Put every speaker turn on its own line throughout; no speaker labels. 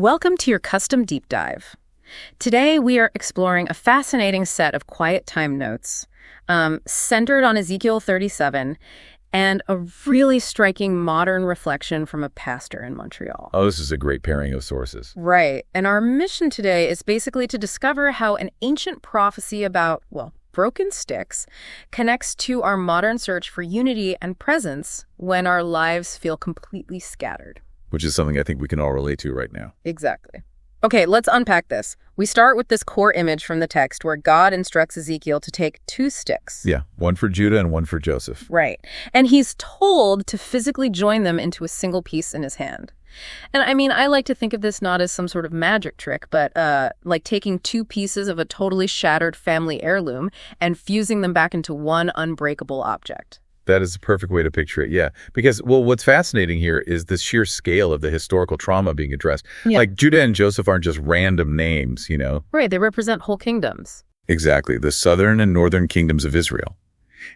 Welcome to your custom deep dive. Today we are exploring a fascinating set of quiet time notes centered on Ezekiel 37 and a really striking modern reflection from a pastor in Montreal.
Oh, this is a great pairing of sources.
Right. And our mission today is basically to discover how an ancient prophecy about, broken sticks connects to our modern search for unity and presence when our lives feel completely scattered.
Which is something I think we can all relate to right now.
Exactly. Okay, let's unpack this. We start with this core image from the text where God instructs Ezekiel to take two sticks.
Yeah, one for Judah and one for Joseph.
Right. And he's told to physically join them into a single piece in his hand. And I mean, I like to think of this not as some sort of magic trick, but like taking two pieces of a totally shattered family heirloom and fusing them back into one unbreakable object.
That is the perfect way to picture it, yeah. Because, what's fascinating here is the sheer scale of the historical trauma being addressed.
Yeah.
Like, Judah and Joseph aren't just random names, you know?
Right, they represent whole kingdoms.
Exactly, the southern and northern kingdoms of Israel.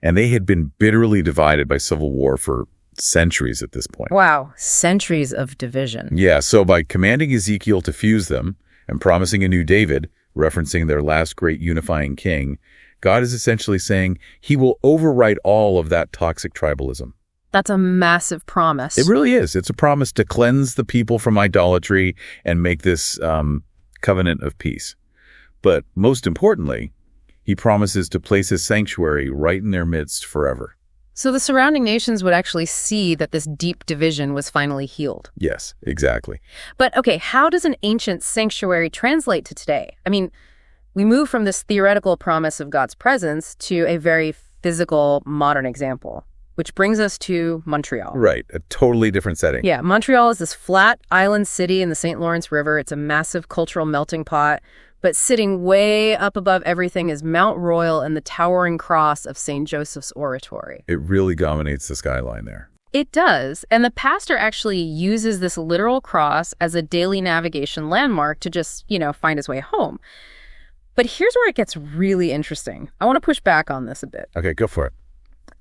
And they had been bitterly divided by civil war for centuries at this point.
Wow, centuries of division.
Yeah, so by commanding Ezekiel to fuse them and promising a new David, referencing their last great unifying king, God is essentially saying he will overwrite all of that toxic tribalism.
That's a massive promise.
It really is. It's a promise to cleanse the people from idolatry and make this covenant of peace. But most importantly, he promises to place his sanctuary right in their midst forever.
So the surrounding nations would actually see that this deep division was finally healed.
Yes, exactly.
But okay, how does an ancient sanctuary translate to today? I mean, we move from this theoretical promise of God's presence to a very physical, modern example, which brings us to Montreal.
Right, a totally different setting.
Yeah, Montreal is this flat island city in the St. Lawrence River. It's a massive cultural melting pot, but sitting way up above everything is Mount Royal and the towering cross of St. Joseph's Oratory.
It really dominates the skyline there.
It does, and the pastor actually uses this literal cross as a daily navigation landmark to just, find his way home. But here's where it gets really interesting. I want to push back on this a bit.
Okay, go for it.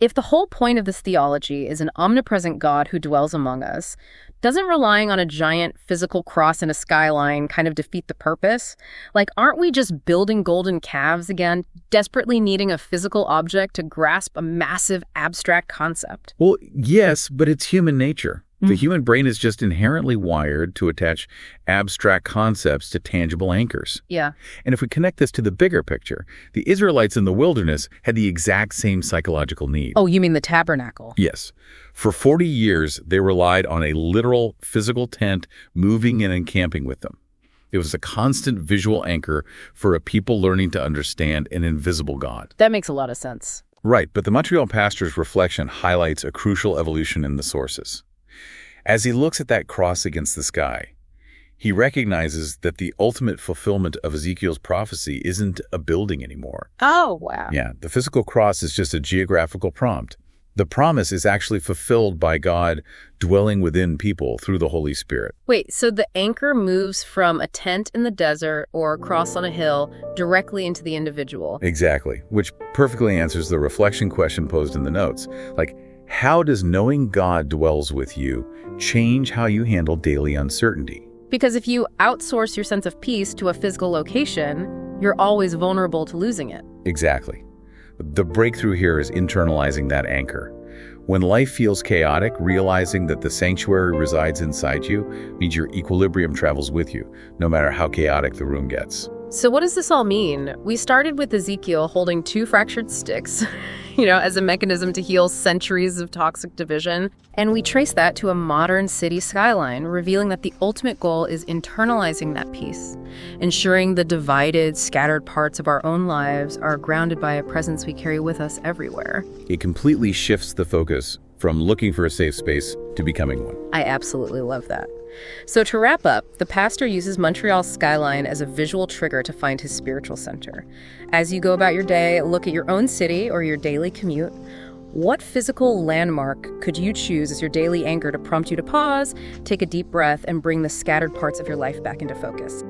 If the whole point of this theology is an omnipresent God who dwells among us, doesn't relying on a giant physical cross in a skyline kind of defeat the purpose? Like, aren't we just building golden calves again, desperately needing a physical object to grasp a massive abstract concept?
Well, yes, but it's human nature. The human brain is just inherently wired to attach abstract concepts to tangible anchors.
Yeah.
And if we connect this to the bigger picture, the Israelites in the wilderness had the exact same psychological need.
Oh, you mean the tabernacle?
Yes. For 40 years, they relied on a literal physical tent moving and encamping with them. It was a constant visual anchor for a people learning to understand an invisible God.
That makes a lot of sense.
Right, but the Montreal pastor's reflection highlights a crucial evolution in the sources. As he looks at that cross against the sky, he recognizes that the ultimate fulfillment of Ezekiel's prophecy isn't a building anymore.
Oh, wow.
Yeah, the physical cross is just a geographical prompt. The promise is actually fulfilled by God dwelling within people through the Holy Spirit.
Wait, so the anchor moves from a tent in the desert or a cross on a hill directly into the individual.
Exactly, which perfectly answers the reflection question posed in the notes. Like, how does knowing God dwells with you change how you handle daily uncertainty?
Because if you outsource your sense of peace to a physical location, you're always vulnerable to losing it.
Exactly. The breakthrough here is internalizing that anchor. When life feels chaotic, realizing that the sanctuary resides inside you means your equilibrium travels with you, no matter how chaotic the room gets.
So what does this all mean? We started with Ezekiel holding two fractured sticks, as a mechanism to heal centuries of toxic division. And we trace that to a modern city skyline, revealing that the ultimate goal is internalizing that peace, ensuring the divided, scattered parts of our own lives are grounded by a presence we carry with us everywhere.
It completely shifts the focus from looking for a safe space to becoming one.
I absolutely love that. So to wrap up, the pastor uses Montreal's skyline as a visual trigger to find his spiritual center. As you go about your day, look at your own city or your daily commute. What physical landmark could you choose as your daily anchor to prompt you to pause, take a deep breath, and bring the scattered parts of your life back into focus?